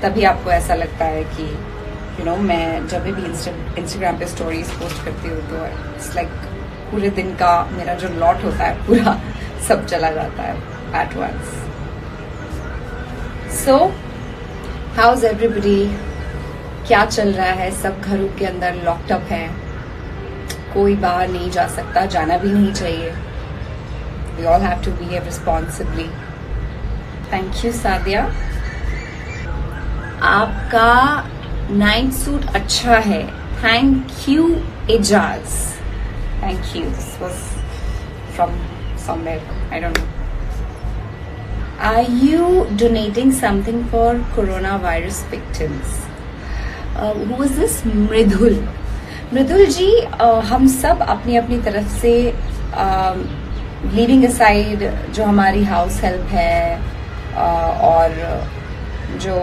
तभी आपको ऐसा लगता है कि मैं जब भी इंस्टाग्राम पे स्टोरीज पोस्ट करती हूँ तो इट्स लाइक पूरे दिन का मेरा जो लॉट होता है पूरा सब चला जाता है at once. So how is everybody, क्या चल रहा है? सब घरों के अंदर लॉकड अप है, कोई बाहर नहीं जा सकता, जाना भी नहीं चाहिए। We all have to behave responsibly. Thank you Sadia, आपका नाइट सूट अच्छा है। Thank you Ejaz, thank you. This was from somewhere, I don't know. Are you donating something for corona virus victims? Who is this? Mridul ji, हम सब अपनी अपनी तरफ से leaving aside जो हमारी हाउस हेल्प है और जो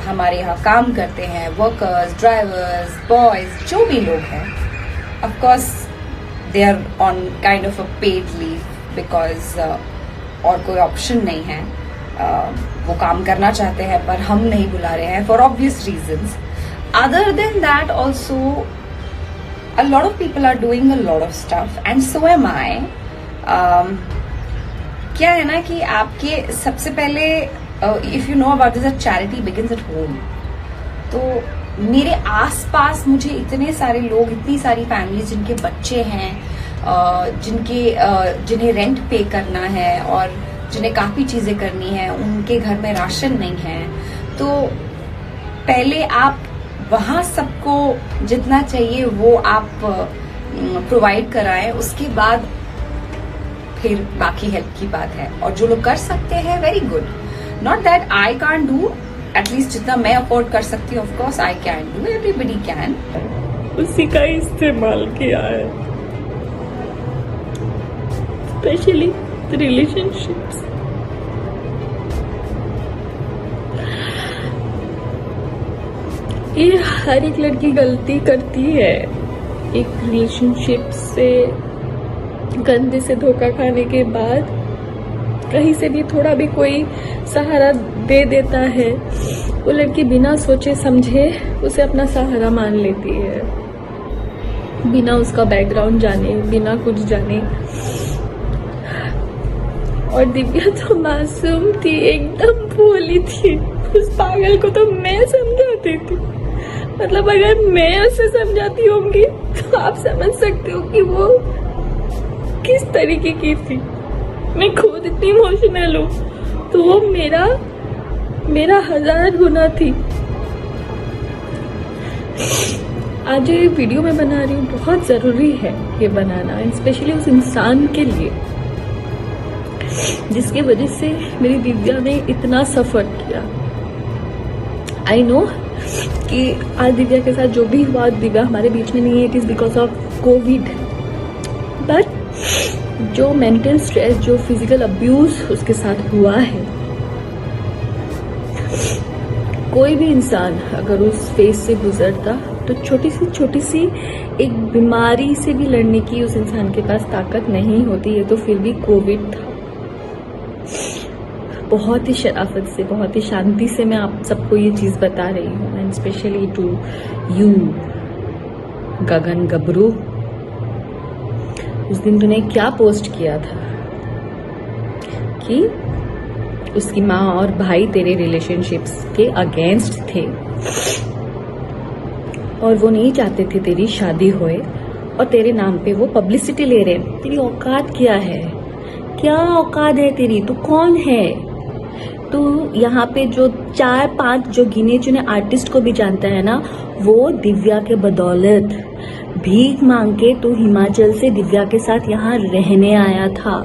हमारे यहाँ काम करते हैं, वर्कर्स, ड्राइवर्स, बॉयज, जो भी लोग हैं, of course they are on kind of a paid leave because और कोई ऑप्शन नहीं है। वो काम करना चाहते हैं पर हम नहीं बुला रहे हैं for obvious reasons. Other than that also a lot of people are doing a lot of stuff and so am I. क्या है ना कि आपके सबसे पहले if you know about this, charity begins at home. तो मेरे आसपास मुझे इतने सारे लोग, इतनी सारी फैमिलीज जिनके बच्चे हैं, जिन्हें रेंट पे करना है और जिन्हें काफी चीजें करनी है, उनके घर में राशन नहीं है, तो पहले आप वहां सबको जितना चाहिए वो आप प्रोवाइड कराएं, उसके बाद फिर बाकी हेल्प की बात है। और जो लोग कर सकते हैं, very good. Not that I can't do, at least जितना मैं अफोर्ड कर सकती हूँ, of course I can do, everybody can. उसी का इस्तेमाल किया है, स्पेशली रिलेशनशिप्स। ये हर एक लड़की गलती करती है, एक रिलेशनशिप से गंदे से धोखा खाने के बाद कहीं से भी थोड़ा भी कोई सहारा दे देता है, वो लड़की बिना सोचे समझे उसे अपना सहारा मान लेती है, बिना उसका बैकग्राउंड जाने, बिना कुछ जाने। और दिव्या तो मासूम थी, एकदम भोली थी। उस पागल को तो मैं समझाती थी, मतलब अगर मैं उसे समझाती होंगी तो आप समझ सकते हो कि वो किस तरीके की थी। मैं खुद इतनी इमोशनल हूँ तो वो मेरा 1000 गुना थी। आज ये वीडियो मैं बना रही हूँ, बहुत जरूरी है ये बनाना, स्पेशली उस इंसान के लिए जिसकी वजह से मेरी दिव्या ने इतना सफर किया। आई नो कि आज दिव्या के साथ जो भी हुआ, दिव्या हमारे बीच में नहीं है, it is because of Covid. But जो मेंटल स्ट्रेस, जो फिजिकल अब्यूज उसके साथ हुआ है, कोई भी इंसान अगर उस फेज से गुजरता तो छोटी सी एक बीमारी से भी लड़ने की उस इंसान के पास ताकत नहीं होती है। तो फिर भी कोविड था। बहुत ही शराफत से, बहुत ही शांति से मैं आप सबको ये चीज बता रही हूँ, एंड स्पेशली टू यू गगन गबरू। उस दिन तूने क्या पोस्ट किया था कि उसकी माँ और भाई तेरे रिलेशनशिप्स के अगेंस्ट थे और वो नहीं चाहते थे तेरी शादी होए, और तेरे नाम पे वो पब्लिसिटी ले रहे हैं। तेरी औकात क्या है? क्या औकात है तेरी? तू कौन है? तू यहाँ पे जो 4-5 जो गिने चुने आर्टिस्ट को भी जानता है ना, वो दिव्या के बदौलत भीख मांग के तू हिमाचल से दिव्या के साथ यहाँ रहने आया था।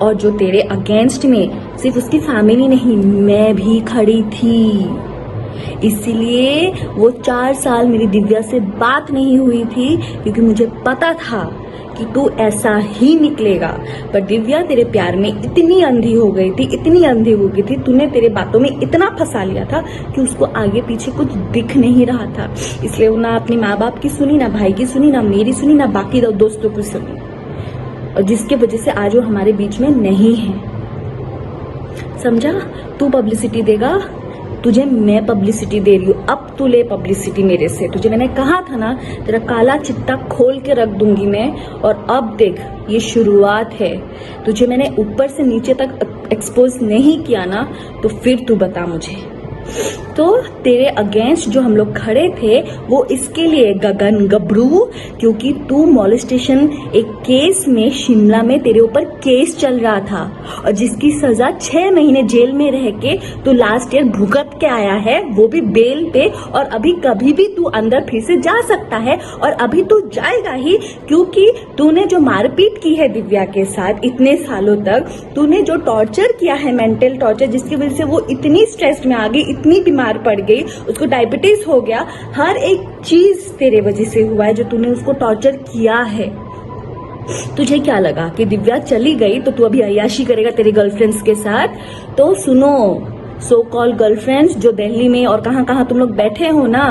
और जो तेरे अगेंस्ट में सिर्फ उसकी फैमिली नहीं, मैं भी खड़ी थी। इसीलिए वो 4 साल मेरी दिव्या से बात नहीं हुई थी, क्योंकि मुझे पता था कि तू ऐसा ही निकलेगा। पर दिव्या तेरे प्यार में इतनी अंधी हो गई थी, इतनी अंधी हो गई थी, तूने तेरे बातों में इतना फंसा लिया था कि उसको आगे पीछे कुछ दिख नहीं रहा था। इसलिए वो ना अपने माँ बाप की सुनी, ना भाई की सुनी, ना मेरी सुनी, ना बाकी दोस्तों की सुनी, और जिसके वजह से आज वो हमारे बीच में नहीं है। समझा? तू पब्लिसिटी देगा, तुझे मैं पब्लिसिटी दे रही हूँ, अब तू ले पब्लिसिटी मेरे से। तुझे मैंने कहा था ना, तेरा काला चिट्टा खोल के रख दूंगी मैं। और अब देख, ये शुरुआत है। तुझे मैंने ऊपर से नीचे तक एक्सपोज नहीं किया ना, तो फिर तू बता मुझे। तो तेरे अगेंस्ट जो हम लोग खड़े थे वो इसके लिए गगन गबरू, क्योंकि तू मॉलेस्टेशन एक केस में शिमला में तेरे ऊपर केस चल रहा था और जिसकी सजा 6 महीने जेल में रह के तू लास्ट ईयर भुगत के आया है, वो भी बेल पे। और अभी कभी भी तू अंदर फिर से जा सकता है और अभी तू जाएगा ही, क्योंकि तूने जो मारपीट की है दिव्या के साथ इतने सालों तक, तूने जो टॉर्चर किया है, मेंटल टॉर्चर, जिसकी वजह से वो इतनी स्ट्रेस्ड में आ गई, इतनी बीमार पड़ गई, उसको डायबिटीज हो गया। हर एक चीज तेरे वजह से हुआ है जो तूने उसको टॉर्चर किया है। तुझे क्या लगा कि दिव्या चली गई तो तू अभी अय्याशी करेगा तेरे गर्लफ्रेंड्स के साथ? तो सुनो, सो कॉल गर्लफ्रेंड्स जो दिल्ली में और कहां कहां तुम लोग बैठे हो ना,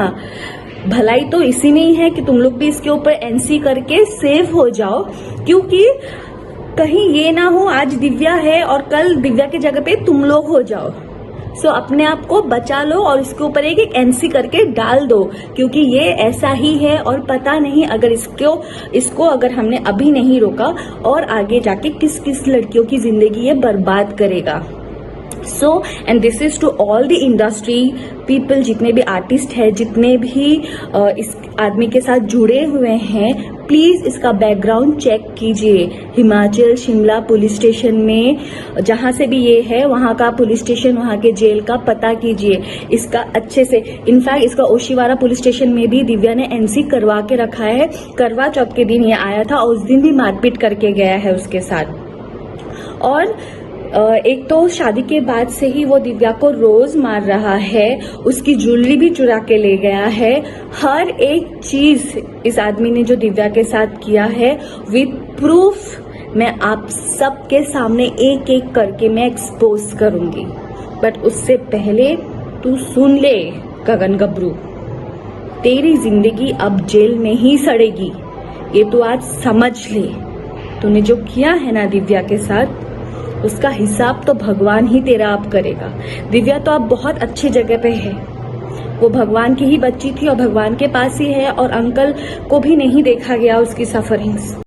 भलाई तो इसी में ही है कि तुम लोग भी इसके ऊपर एनसी करके सेव हो जाओ, क्योंकि कहीं ये ना हो आज दिव्या है और कल दिव्या की जगह पे तुम लोग हो जाओ। सो अपने आप को बचा लो और इसके ऊपर एक एनसी करके डाल दो, क्योंकि ये ऐसा ही है और पता नहीं अगर इसको अगर हमने अभी नहीं रोका और आगे जाके किस किस लड़कियों की जिंदगी ये बर्बाद करेगा। So and this is to all the industry people, जितने भी आर्टिस्ट है, जितने भी इस आदमी के साथ जुड़े हुए हैं, प्लीज इसका बैकग्राउंड चेक कीजिए। हिमाचल शिमला पुलिस स्टेशन में जहां से भी ये है, वहां का पुलिस स्टेशन, वहां के जेल का पता कीजिए इसका अच्छे से। इनफैक्ट इसका ओशीवारा पुलिस स्टेशन में भी दिव्या ने एनसी करवा के रखा है। करवा चौथ के दिन ये आया था और उस दिन भी मारपीट करके गया है उसके साथ। और एक तो शादी के बाद से ही वो दिव्या को रोज मार रहा है, उसकी ज्वेलरी भी चुरा के ले गया है। हर एक चीज इस आदमी ने जो दिव्या के साथ किया है विद प्रूफ मैं आप सबके सामने एक एक करके मैं एक्सपोज करूंगी। बट उससे पहले तू सुन ले गगन गबरू, तेरी जिंदगी अब जेल में ही सड़ेगी, ये तू आज समझ ले। तूने जो किया है ना दिव्या के साथ, उसका हिसाब तो भगवान ही तेरा अब करेगा। दिव्या तो अब बहुत अच्छी जगह पे है, वो भगवान की ही बच्ची थी और भगवान के पास ही है, और अंकल को भी नहीं देखा गया उसकी सफरिंग्स।